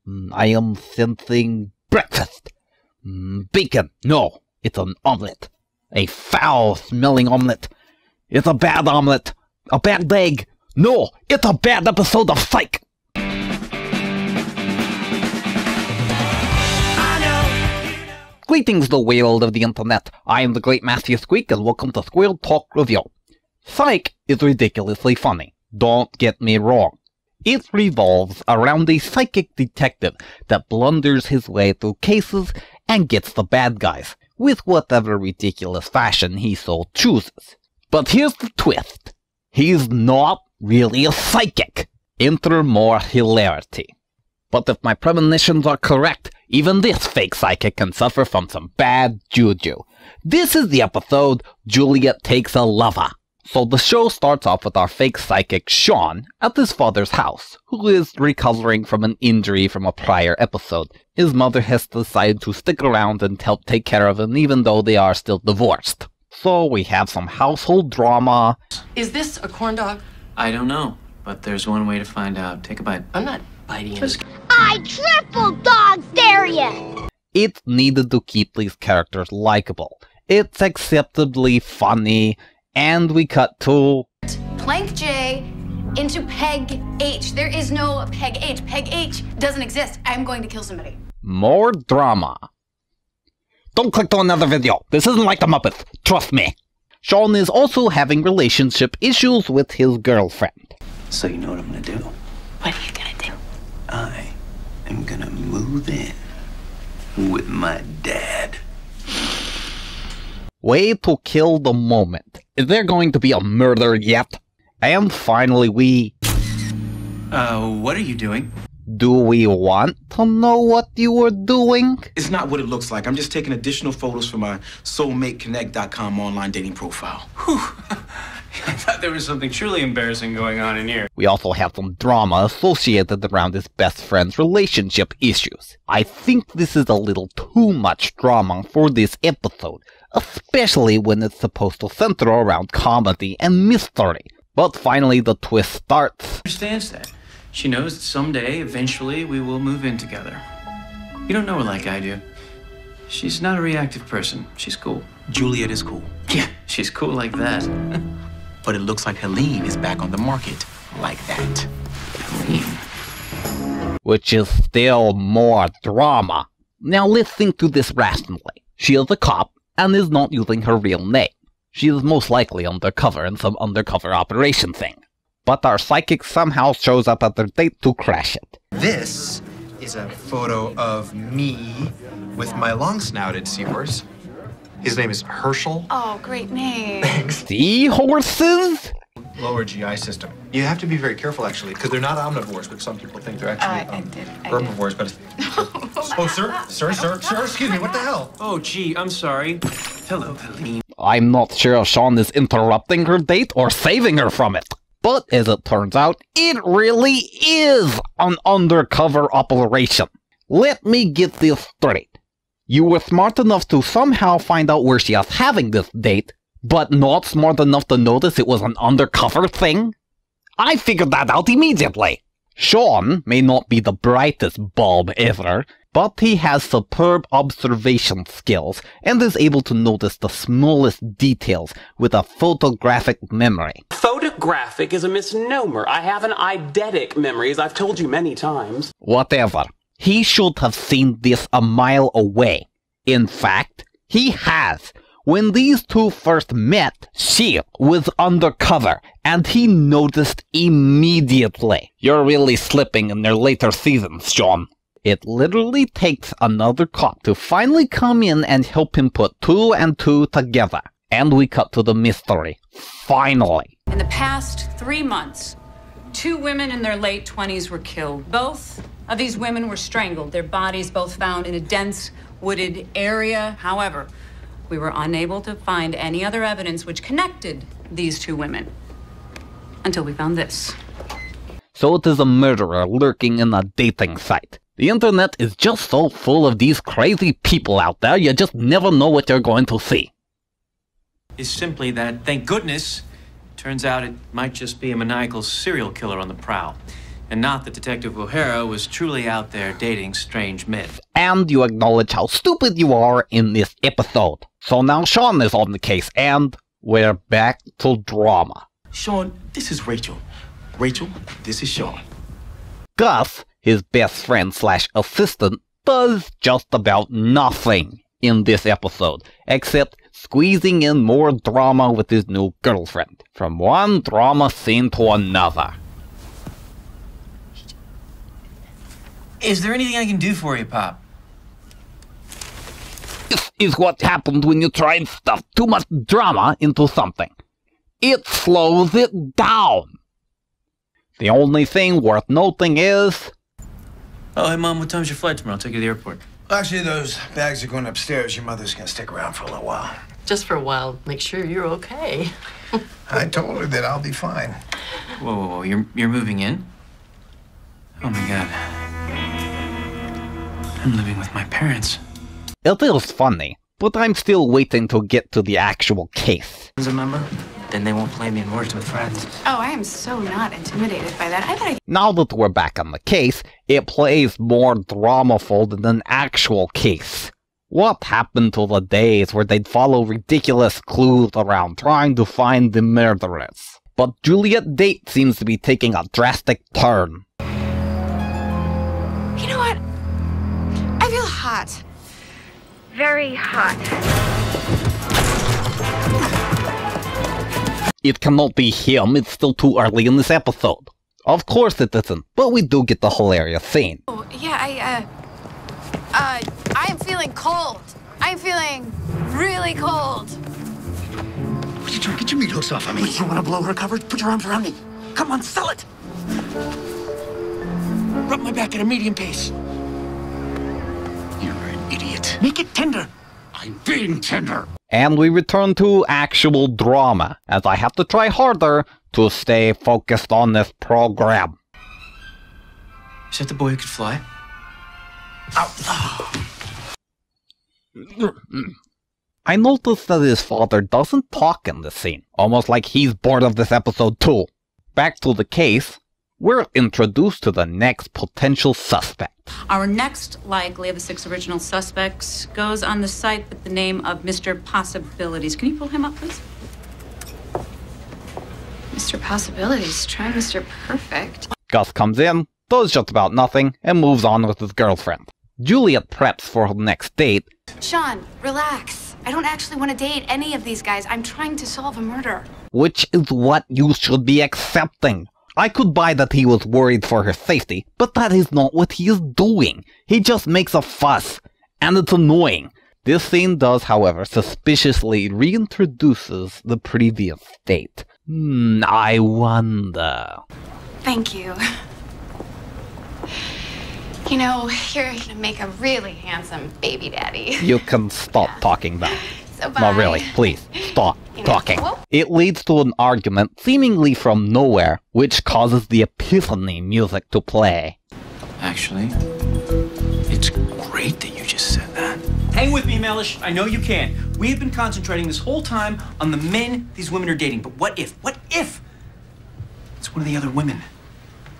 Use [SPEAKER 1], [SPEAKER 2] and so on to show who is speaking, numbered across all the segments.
[SPEAKER 1] I am sensing breakfast. Bacon. No, it's an omelette. A foul-smelling omelette. It's a bad omelette. A bad egg. No, it's a bad episode of Psych. Greetings, the world of the internet. I am the great Matthew Squeak, and welcome to Squirrel Talk Review. Psych is ridiculously funny. Don't get me wrong. It revolves around a psychic detective that blunders his way through cases and gets the bad guys, with whatever ridiculous fashion he so chooses. But here's the twist. He's not really a psychic. Enter more hilarity. But if my premonitions are correct, even this fake psychic can suffer from some bad juju. This is the episode Juliet Takes a Luvvah. So the show starts off with our fake psychic Sean at his father's house, who is recovering from an injury from a prior episode. His mother has decided to stick around and help take care of him even though they are still divorced. So we have some household drama.
[SPEAKER 2] Is this a corn dog?
[SPEAKER 3] I don't know, but there's one way to find out. Take a bite.
[SPEAKER 2] I'm not biting it.
[SPEAKER 4] I triple dog dare ya!
[SPEAKER 1] It's needed to keep these characters likable. It's acceptably funny. And we cut to
[SPEAKER 5] Plank J into Peg H. There is no Peg H. Peg H doesn't exist. I'm going to kill somebody.
[SPEAKER 1] more drama. Don't click to another video. This isn't like the Muppets. Trust me. Sean is also having relationship issues with his girlfriend.
[SPEAKER 3] So you know what I'm gonna do?
[SPEAKER 5] What are you gonna do?
[SPEAKER 3] I am gonna move in with my dad.
[SPEAKER 1] Way to kill the moment. Is there going to be a murder yet? And finally
[SPEAKER 6] What are you doing?
[SPEAKER 1] do we want to know what you were doing?
[SPEAKER 6] It's not what it looks like. I'm just taking additional photos for my soulmateconnect.com online dating profile.
[SPEAKER 7] Whew. I thought there was something truly embarrassing going on in here.
[SPEAKER 1] We also have some drama associated around his best friend's relationship issues. I think this is a little too much drama for this episode, especially when it's supposed to center around comedy and mystery. But finally the twist starts.
[SPEAKER 7] Understands that. She knows that someday, eventually, we will move in together. You don't know her like I do. She's not a reactive person. She's cool.
[SPEAKER 6] Juliet is cool.
[SPEAKER 7] Yeah, she's cool like that.
[SPEAKER 6] But it looks like Helene is back on the market like that.
[SPEAKER 7] Helene.
[SPEAKER 1] Which is still more drama. Now let's think through this rationally. She is a cop and is not using her real name. She is most likely undercover in some undercover operation thing. But our psychic somehow shows up at their date to crash it.
[SPEAKER 8] This is a photo of me with my long-snouted seahorse. His name is Herschel.
[SPEAKER 5] Oh, great name.
[SPEAKER 1] Seahorses?
[SPEAKER 8] Lower GI system. You have to be very careful, actually, because they're not omnivores, but some people think they're actually herbivores. But sir, excuse me, what the hell?
[SPEAKER 7] Oh, gee, I'm sorry. Hello, Helene.
[SPEAKER 1] I'm not sure if Sean is interrupting her date or saving her from it. But as it turns out, it really is an undercover operation. Let me get this straight. You were smart enough to somehow find out where she is having this date, but not smart enough to notice it was an undercover thing? I figured that out immediately. Sean may not be the brightest bulb ever, but he has superb observation skills and is able to notice the smallest details with a photographic memory.
[SPEAKER 9] Photographic is a misnomer. I have an eidetic memory, as I've told you many times.
[SPEAKER 1] Whatever. He should have seen this a mile away. In fact, he has. When these two first met, she was undercover, and he noticed immediately. You're really slipping in their later seasons, Sean. It literally takes another cop to finally come in and help him put two and two together. And we cut to the mystery. Finally.
[SPEAKER 10] In the past 3 months, 2 women in their late 20s were killed. Both of these women were strangled. Their bodies both found in a dense, wooded area. However, we were unable to find any other evidence which connected these 2 women. Until we found this.
[SPEAKER 1] So it is a murderer lurking in a dating site. The internet is just so full of these crazy people out there, you just never know what you're going to see.
[SPEAKER 7] Is simply that, thank goodness, turns out it might just be a maniacal serial killer on the prowl. and not that Detective O'Hara was truly out there dating strange men.
[SPEAKER 1] And you acknowledge how stupid you are in this episode. So now Sean is on the case, and we're back to drama.
[SPEAKER 6] Sean, this is Rachel. Rachel, this is Sean.
[SPEAKER 1] Gus, his best friend / assistant, does just about nothing in this episode, except squeezing in more drama with his new girlfriend. From one drama scene to another.
[SPEAKER 7] Is there anything I can do for you, Pop?
[SPEAKER 1] This is what happens when you try and stuff too much drama into something. It slows it down. The only thing worth noting is...
[SPEAKER 7] Oh, hey, Mom, what time's your flight tomorrow? I'll take you to the airport.
[SPEAKER 3] Actually, those bags are going upstairs. Your mother's gonna stick around for a little while.
[SPEAKER 2] Just for a while. Make sure you're okay.
[SPEAKER 3] I told her that I'll be fine.
[SPEAKER 7] Whoa, whoa, whoa. You're moving in? Oh, my God. I'm living with my parents.
[SPEAKER 1] It is funny, but I'm still waiting to get to the actual case.
[SPEAKER 2] Remember? Then they won't play me in Words with Friends.
[SPEAKER 5] Oh, I am so not intimidated by that. I bet
[SPEAKER 1] Now that we're back on the case, it plays more dramaful than an actual case. What happened to the days where they'd follow ridiculous clues around trying to find the murderers? But Juliet's date seems to be taking a drastic turn.
[SPEAKER 5] You know what? I feel hot.
[SPEAKER 4] Very hot.
[SPEAKER 1] It cannot be him, it's still too early in this episode. Of course it isn't, but we do get the hilarious scene.
[SPEAKER 5] Oh, yeah, I am feeling cold. I'm feeling really cold.
[SPEAKER 3] What are you doing? Get your meat hooks off of me.
[SPEAKER 2] You want to blow her cover? Put your arms around me. Come on, sell it. Rub my back at a medium pace.
[SPEAKER 3] You're an idiot.
[SPEAKER 2] Make it tender.
[SPEAKER 3] I'm being tender.
[SPEAKER 1] And we return to actual drama, as I have to try harder to stay focused on this program.
[SPEAKER 7] Is that the boy who could fly?
[SPEAKER 1] I noticed that his father doesn't talk in this scene, almost like he's bored of this episode too. Back to the case, we're introduced to the next potential suspect.
[SPEAKER 10] Our next likely of the 6 original suspects goes on the site with the name of Mr. Possibilities. Can you pull him up, please?
[SPEAKER 5] Mr. Possibilities, try Mr. Perfect.
[SPEAKER 1] Gus comes in, does just about nothing, and moves on with his girlfriend. Juliet preps for her next date.
[SPEAKER 5] Sean, relax. I don't actually want to date any of these guys. I'm trying to solve a murder.
[SPEAKER 1] Which is what you should be accepting. I could buy that he was worried for her safety, but that is not what he is doing. He just makes a fuss, and it's annoying. This scene does, however, suspiciously reintroduces the previous date. I wonder...
[SPEAKER 5] Thank you. You know, you're gonna make a really handsome baby daddy.
[SPEAKER 1] You can stop talking now.
[SPEAKER 5] So bye.
[SPEAKER 1] No, really, please, stop talking.
[SPEAKER 5] Whoa.
[SPEAKER 1] It leads to an argument seemingly from nowhere, which causes the epiphany music to play.
[SPEAKER 7] Actually, it's great that you just said that.
[SPEAKER 11] Hang with me, Mellish. I know you can. We have been concentrating this whole time on the men these women are dating. But what if? What if? It's one of the other women.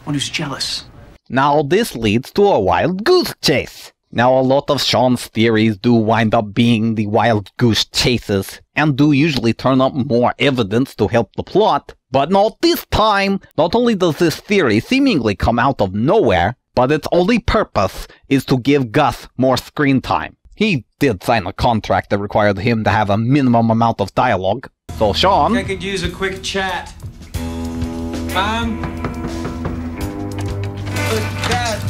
[SPEAKER 11] One who's jealous.
[SPEAKER 1] Now this leads to a wild goose chase. Now a lot of Sean's theories do wind up being the wild goose chases, and do usually turn up more evidence to help the plot, but not this time. Not only does this theory seemingly come out of nowhere, but its only purpose is to give Gus more screen time. He did sign a contract that required him to have a minimum amount of dialogue. So Sean...
[SPEAKER 11] I could use a quick chat. Dad.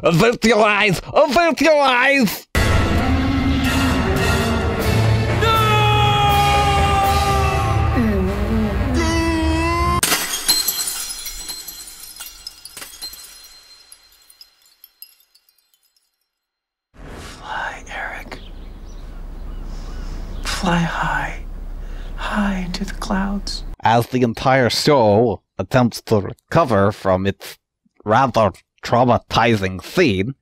[SPEAKER 1] Avert your eyes! Avert your eyes!
[SPEAKER 7] Fly, Eric. Fly high. High into the clouds.
[SPEAKER 1] As the entire show attempts to recover from its rather traumatizing scene,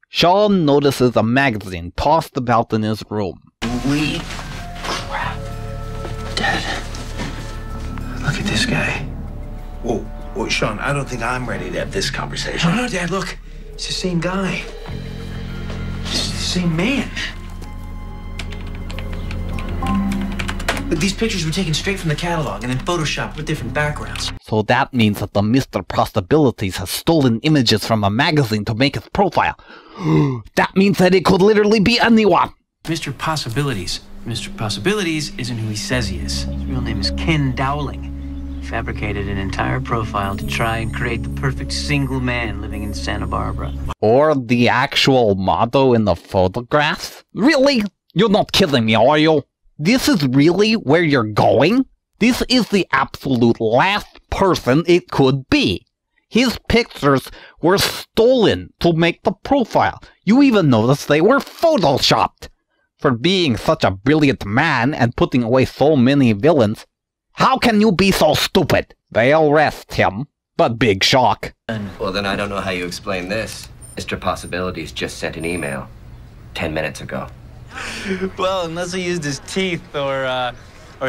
[SPEAKER 1] Sean notices a magazine tossed about in his room.
[SPEAKER 7] Holy crap. Dad,
[SPEAKER 6] Look at this guy.
[SPEAKER 3] Whoa, Sean, I don't think I'm ready to have this conversation.
[SPEAKER 6] No, Dad, look. It's the same guy. It's the same man. But these pictures were taken straight from the catalog and then photoshopped with different backgrounds.
[SPEAKER 1] So that means that the Mr. Possibilities has stolen images from a magazine to make his profile. That means that it could literally be anyone.
[SPEAKER 11] Mr. Possibilities. Mr. Possibilities isn't who he says he is. His real name is Ken Dowling. He fabricated an entire profile to try and create the perfect single man living in Santa Barbara.
[SPEAKER 1] Or the actual motto in the photograph? Really? You're not kidding me, are you? This is really where you're going? This is the absolute last person it could be. His pictures were stolen to make the profile. You even noticed they were photoshopped. For being such a brilliant man and putting away so many villains, how can you be so stupid? They'll arrest him, but big shock.
[SPEAKER 12] Well, then I don't know how you explain this. Mr. Possibilities just sent an email 10 minutes ago.
[SPEAKER 11] Well, unless he used his teeth or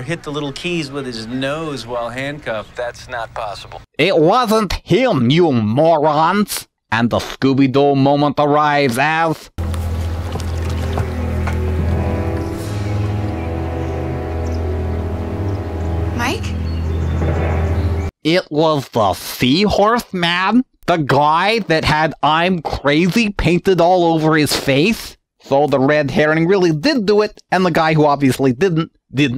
[SPEAKER 11] hit the little keys with his nose while handcuffed, that's not possible.
[SPEAKER 1] It wasn't him, you morons! And the Scooby-Doo moment arrives as...
[SPEAKER 5] Mike?
[SPEAKER 1] It was the Seahorse Man? The guy that had "I'm crazy" painted all over his face? So the red herring really did do it, and the guy who obviously didn't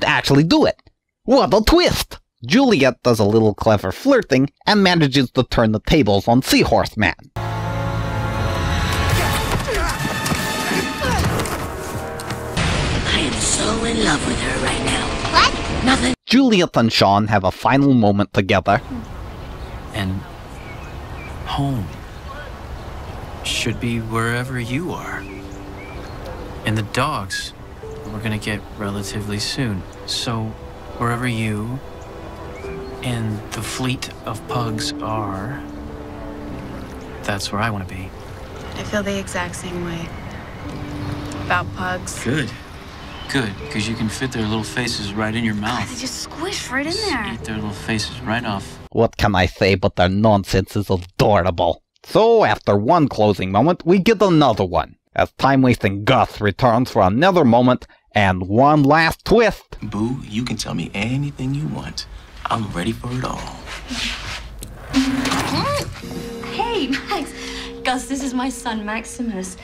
[SPEAKER 1] actually do it. What a twist! Juliet does a little clever flirting and manages to turn the tables on Seahorse Man.
[SPEAKER 13] I am so in love with her right now. What? Nothing.
[SPEAKER 1] Juliet and Sean have a final moment together.
[SPEAKER 7] And home should be wherever you are. And the dogs we're gonna get relatively soon. So wherever you and the fleet of pugs are, that's where I want to be.
[SPEAKER 14] I feel the exact same way about pugs.
[SPEAKER 7] Good. Good, because you can fit their little faces right in your mouth.
[SPEAKER 14] They just squish right in there.
[SPEAKER 7] Eat their little faces right off.
[SPEAKER 1] What can I say but their nonsense is adorable. So after one closing moment, we get another one, as time-wasting Gus returns for another moment and one last twist.
[SPEAKER 6] Boo, you can tell me anything you want. I'm ready for it all.
[SPEAKER 5] Hey, Max. Gus, this is my son, Maximus.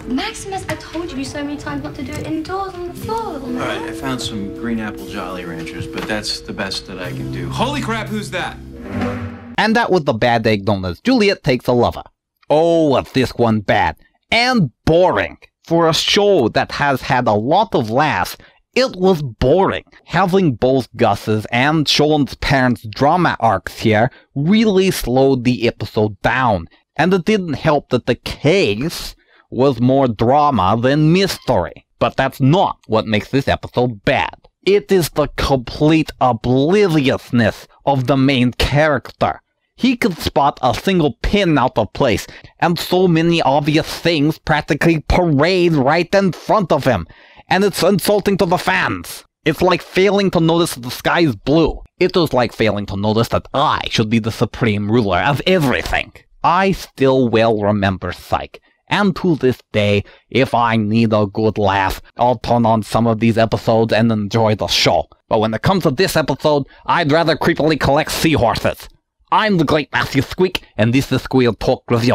[SPEAKER 5] Maximus, I told you so many times not to do it indoors on the floor, little man.
[SPEAKER 11] All right, I found some green apple Jolly Ranchers, but that's the best that I can do. Holy crap, who's that?
[SPEAKER 1] And that was the bad egg known as Juliet Takes a Luvvah. Oh, was this one bad and boring. For a show that has had a lot of laughs, it was boring. Having both Gus's and Sean's parents' drama arcs here really slowed the episode down, and it didn't help that the case was more drama than mystery. But that's not what makes this episode bad. It is the complete obliviousness of the main character. He could spot a single pin out of place, and so many obvious things practically parade right in front of him. And it's insulting to the fans. It's like failing to notice that the sky is blue. It is like failing to notice that I should be the supreme ruler of everything. I still well remember Psych, and to this day, if I need a good laugh, I'll turn on some of these episodes and enjoy the show. But when it comes to this episode, I'd rather creepily collect seahorses. I'm the Great Matthew Squeak, and this is Squirrel Talk Review.